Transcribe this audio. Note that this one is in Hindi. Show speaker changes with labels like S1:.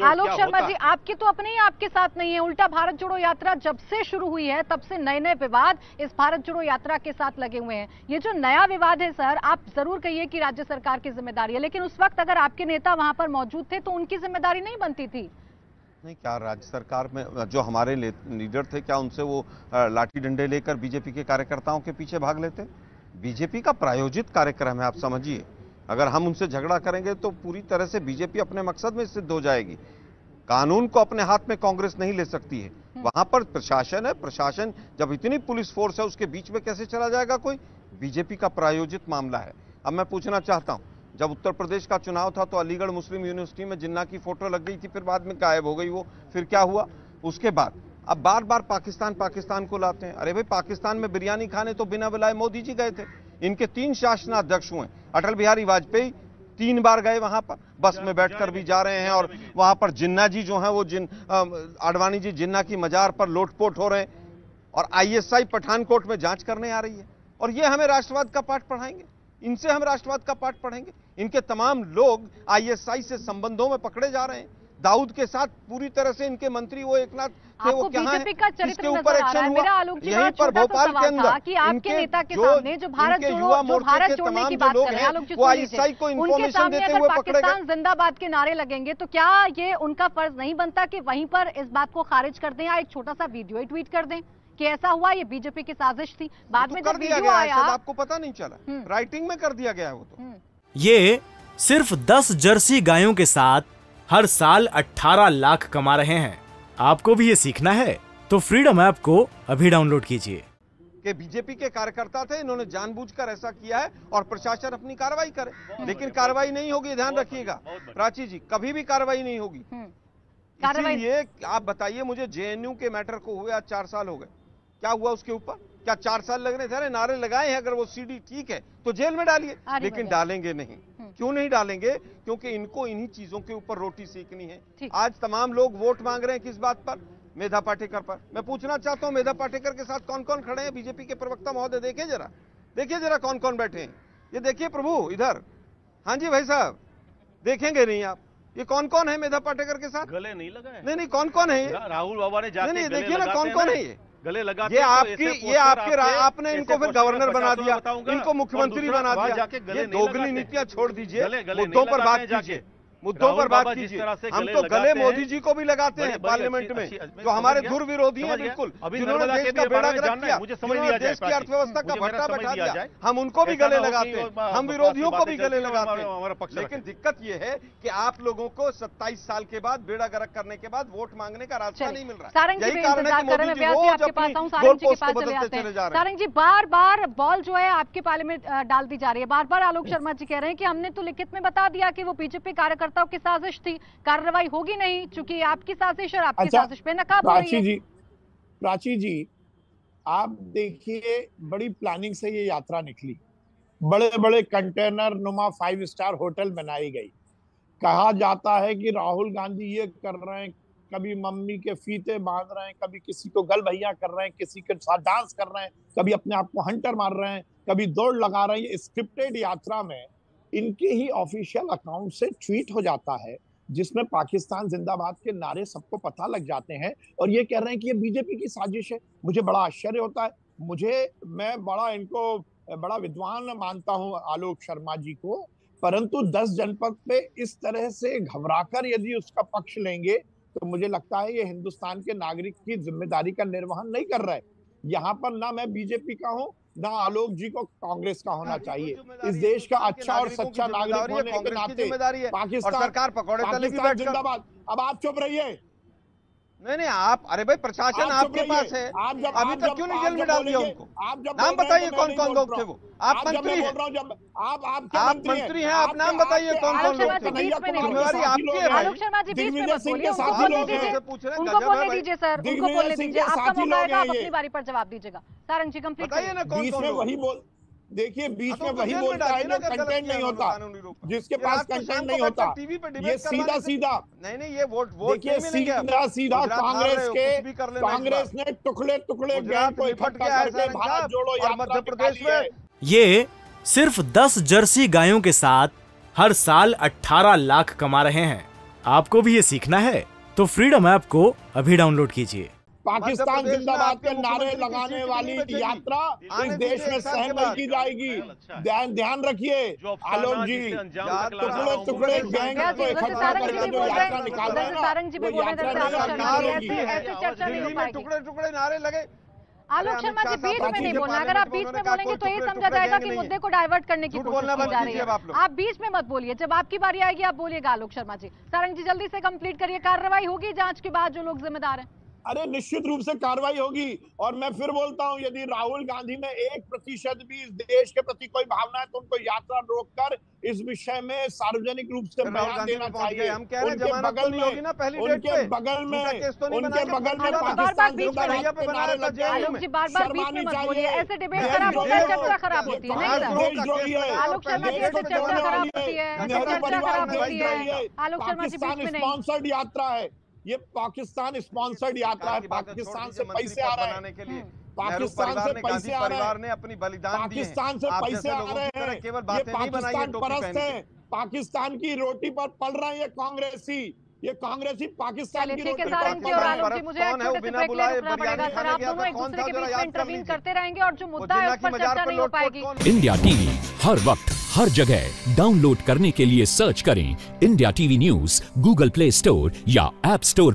S1: आलोक शर्मा जी, आपके तो अपने ही आपके साथ नहीं है, उल्टा भारत जोड़ो यात्रा जब से शुरू हुई है तब से नए नए विवाद इस भारत जोड़ो यात्रा के साथ लगे हुए हैं। ये जो नया विवाद है सर, आप जरूर कहिए कि राज्य सरकार की जिम्मेदारी है, लेकिन उस वक्त अगर आपके नेता वहां पर मौजूद थे तो उनकी जिम्मेदारी नहीं बनती थी?
S2: नहीं, क्या राज्य सरकार में जो हमारे लीडर थे, क्या उनसे वो लाठी डंडे लेकर बीजेपी के कार्यकर्ताओं के पीछे भाग लेते? बीजेपी का प्रायोजित कार्यक्रम है, आप समझिए। अगर हम उनसे झगड़ा करेंगे तो पूरी तरह से बीजेपी अपने मकसद में सिद्ध हो जाएगी। कानून को अपने हाथ में कांग्रेस नहीं ले सकती है। वहां पर प्रशासन है, प्रशासन जब इतनी पुलिस फोर्स है उसके बीच में कैसे चला जाएगा कोई? बीजेपी का प्रायोजित मामला है। अब मैं पूछना चाहता हूं, जब उत्तर प्रदेश का चुनाव था तो अलीगढ़ मुस्लिम यूनिवर्सिटी में जिन्ना की फोटो लग गई थी, फिर बाद में गायब हो गई वो, फिर क्या हुआ उसके बाद? अब बार बार पाकिस्तान पाकिस्तान को लाते हैं। अरे भाई, पाकिस्तान में बिरयानी खाने तो बिना बुलाए मोदी जी गए थे। इनके 3 शासनाध्यक्ष हुए, अटल बिहारी वाजपेयी 3 बार गए वहां पर, बस में बैठकर भी जा रहे हैं, और वहां पर जिन्ना जी जो हैं वो आडवाणी जी जिन्ना की मजार पर लोटपोट हो रहे हैं, और आईएसआई पठानकोट में जांच करने आ रही है, और ये हमें राष्ट्रवाद का पाठ पढ़ाएंगे? इनसे हम राष्ट्रवाद का पाठ पढ़ेंगे? इनके तमाम लोग आईएसआई से संबंधों में पकड़े जा रहे हैं। दाऊद के साथ पूरी तरह से इनके मंत्री वो एकनाथ थे, वो क्या है, इसके ऊपर एक्शन हुआ? यहीं पर भोपाल के अंदर
S1: कि आपके नेता के सामने जो भारत जोड़ने की बात कर रहे हैं,
S2: वो आईएसआई को इंफॉर्मेशन देते हुए पकड़े गए।
S1: पाकिस्तान जिंदाबाद के नारे लगेंगे तो क्या ये उनका फर्ज नहीं बनता कि वहीं पर इस बात को खारिज कर दें, या एक छोटा सा वीडियो ट्वीट कर दें कि ऐसा हुआ, ये बीजेपी की साजिश थी? बाद में जब वीडियो आया,
S2: आपको पता नहीं चला? राइटिंग में कर दिया गया है वो तो।
S3: ये सिर्फ 10 जर्सी गायों के साथ हर साल 18 लाख कमा रहे हैं। आपको भी ये सीखना है तो फ्रीडम ऐप को अभी डाउनलोड कीजिए।
S2: कि बीजेपी के कार्यकर्ता थे, इन्होंने जानबूझकर ऐसा किया है और प्रशासन अपनी कार्रवाई करे, लेकिन कार्रवाई नहीं होगी, ध्यान रखिएगा प्राची जी, कभी भी कार्रवाई नहीं होगी। इसीलिए आप बताइए मुझे, जेएनयू के मैटर को हुए आज 4 साल हो गए, क्या हुआ उसके ऊपर? क्या 4 साल लगने थे? अरे नारे लगाए हैं, अगर वो सीडी ठीक है तो जेल में डालिए, लेकिन डालेंगे नहीं। क्यों नहीं डालेंगे? क्योंकि इनको इन्हीं चीजों के ऊपर रोटी सेकनी है। आज तमाम लोग वोट मांग रहे हैं किस बात पर? मेधा पाटेकर पर। मैं पूछना चाहता हूं, मेधा पाटेकर के साथ कौन कौन खड़े हैं? बीजेपी के प्रवक्ता महोदय देखिए जरा कौन कौन बैठे हैं। ये देखिए प्रभु इधर, हाँ जी भाई साहब, देखेंगे नहीं आप? ये कौन कौन है मेधा पाटेकर के साथ?
S4: गले नहीं लगाए?
S2: नहीं, कौन कौन है ये?
S4: राहुल बाबा ने जाके
S2: नहीं, देखिए ना कौन कौन है ये
S4: गले लगा।
S2: ये आपने इनको फिर गवर्नर बना दिया, इनको मुख्यमंत्री बना दिया। ये दोगली नीतियां छोड़ दीजिए, मुद्दों पर बात कीजिए, मुद्दों पर बात कीजिए। हम तो गले मोदी जी को भी लगाते हैं पार्लियामेंट में, जो हमारे धुर विरोधी हैं बिल्कुल, जिन्होंने देश का बेड़ा गर्क किया, जिन्होंने देश की अर्थव्यवस्था का भट्टा बैठा दिया, हम उनको भी गले लगाते हैं, हम विरोधियों को भी गले लगाते हैं। लेकिन दिक्कत यह है कि आप लोगों को 27 साल के बाद बेड़ा गर्क करने के बाद वोट मांगने का रास्ता नहीं मिल रहा है।
S1: यही कारण है कि मोदी जी रोज अपनी गोलपोस्ट को बदलते चले जा रहे हैं। सारंग जी, बार बार बॉल जो है आपके पाले में डाल दी जा रही है। बार बार आलोक शर्मा जी कह रहे हैं कि हमने तो लिखित में बता दिया कि वो बीजेपी कार्यकर्ताओं की साजिश थी, कार्रवाई होगी नहीं, चूंकि आपकी साजिश और आपकी साजिश पे नकाब हो रही है।
S5: प्राची जी, आप देखिए, बड़ी प्लानिंग से ये यात्रा निकली, बड़े बड़े कंटेनर नुमा 5 स्टार होटल बनाई गई। कहा जाता है कि राहुल गांधी ये कर रहे हैं, कभी मम्मी के फीते बांध रहे हैं, कभी किसी को गल भैया कर रहे हैं, किसी के साथ डांस कर रहे हैं, कभी अपने आप को हंटर मार रहे हैं, कभी दौड़ लगा रहे हैं। स्क्रिप्टेड यात्रा में इनके ही ऑफिशियल अकाउंट से ट्वीट हो जाता है जिसमें पाकिस्तान जिंदाबाद के नारे सबको पता लग जाते हैं, और ये कह रहे हैं कि ये बीजेपी की साजिश है। मुझे बड़ा आश्चर्य होता है। मैं बड़ा विद्वान मानता हूं आलोक शर्मा जी को, परंतु 10 जनपद पे इस तरह से घबराकर यदि उसका पक्ष लेंगे तो मुझे लगता है ये हिंदुस्तान के नागरिक की जिम्मेदारी का निर्वहन नहीं कर रहा है। यहाँ पर ना मैं बीजेपी का हूँ, ना आलोक जी को कांग्रेस का होना चाहिए। इस देश का अच्छा और सच्चा नागरिक होने के नाते पाकिस्तान
S2: सरकार पकौड़े तले की बैठ
S5: जिंदाबाद। अब आप चुप रहिए।
S2: नहीं, आप, अरे भाई प्रशासन आपके पास है, अभी तक क्यों नहीं जेल में डाल दिया उनको? नाम बताइए कौन कौन लोग थे वो? आप मंत्री हैं, आप मंत्री हैं, आप नाम बताइए कौन कौन लोग थे? जिम्मेवारी आपकी है भाई।
S5: दिग्विजय सिंह के साथी लोग हैं।
S1: उनको बोलने दीजिए सर, उनको बोलने दीजिए, आपका मौका है, आप अपनी बारी पर जवाब दीजिएगा। सारंग जी कंप्लीट
S2: बताइए ना कौन कौन लोग।
S5: देखिए, बीच में वही बोलता है जो कंटेंट नहीं होता, जिसके पास कंटेंट नहीं होता। ये सीधा
S2: नहीं, ये वोट
S5: देखिए, सीधा कांग्रेस ने टुकड़े गैंग को इकट्ठा करके भारत जोड़ो यात्रा निकाली है।
S3: ये सिर्फ 10 जर्सी गायों के साथ हर साल 18 लाख कमा रहे हैं। आपको भी ये सीखना है तो फ्रीडम ऐप को अभी डाउनलोड कीजिए।
S5: पाकिस्तान जिंदाबाद के नारे लगाने वाली यात्रा इस देश में सहन नहीं की जाएगी। ध्यान रखिए आलोक जी, टुकड़े टुकड़े गैंग को इकट्ठा करके जो यात्रा निकाल रहे हैं वो यात्रा
S2: दिल्ली में टुकड़े टुकड़े नारे लगे।
S1: आलोक शर्मा जी बीच में नहीं बोलना, अगर आप बीच में बोलेंगे तो ये समझा जाएगा कि मुद्दे को डाइवर्ट करने की कोशिश की जा रही है। आप बीच में मत बोलिए, जब आपकी बारी आएगी आप बोलिएगा। आलोक शर्मा जी, सारंग जी जल्दी से कंप्लीट करिए। कार्रवाई होगी जांच के बाद जो लोग जिम्मेदार हैं?
S5: अरे निश्चित रूप से कार्रवाई होगी। और मैं फिर बोलता हूं, यदि राहुल गांधी में 1% भी इस देश के प्रति कोई भावना है तो उनको यात्रा रोककर इस विषय में सार्वजनिक रूप से बयान देना चाहिए।
S2: हम कह रहे हैं जमानत तो नहीं होगी ना पहली डेट पे।
S5: उनके बगल में पाकिस्तान जिंदाबाद के नारे लग जाएंगे।
S1: आलोक जी बार-बार बीच में मत बोलिए, ऐसे डिबेट खराब होता है, चर्चा खराब होती है। आलोक शर्मा जी ऐसे चर्चा खराब होती है, चर्चा खराब होती है। आलोक शर्मा जी बीच में नहीं।
S5: स्पॉन्सर्ड यात्रा है ये, पाकिस्तान स्पॉन्सर्ड यात्रा है। पाकिस्तान से पैसे आ रहे हैं, पाकिस्तान से पैसे आ रहे हैं,
S2: अपनी बलिदान
S5: पाकिस्तान से पैसे आ रहे हैं।
S2: केवल
S5: ये पाकिस्तान परस्त है, पाकिस्तान की रोटी पर पल रहे हैं ये कांग्रेसी। ये कांग्रेसी पाकिस्तान की रोटी पर
S1: सारंग जी और आलोक जी, मुझे छोटे से ब्रेक ले रुकना पड़ेगा सर। आप दोनों एक दूसरे के बीच में इंटरवीन करते रहेंगे और जो मुद्दा है उस पर चर्चा नहीं हो पाएगी।
S4: इंडिया टीवी हर वक्त हर जगह डाउनलोड करने के लिए सर्च करें India TV news Google play store या ऐप स्टोर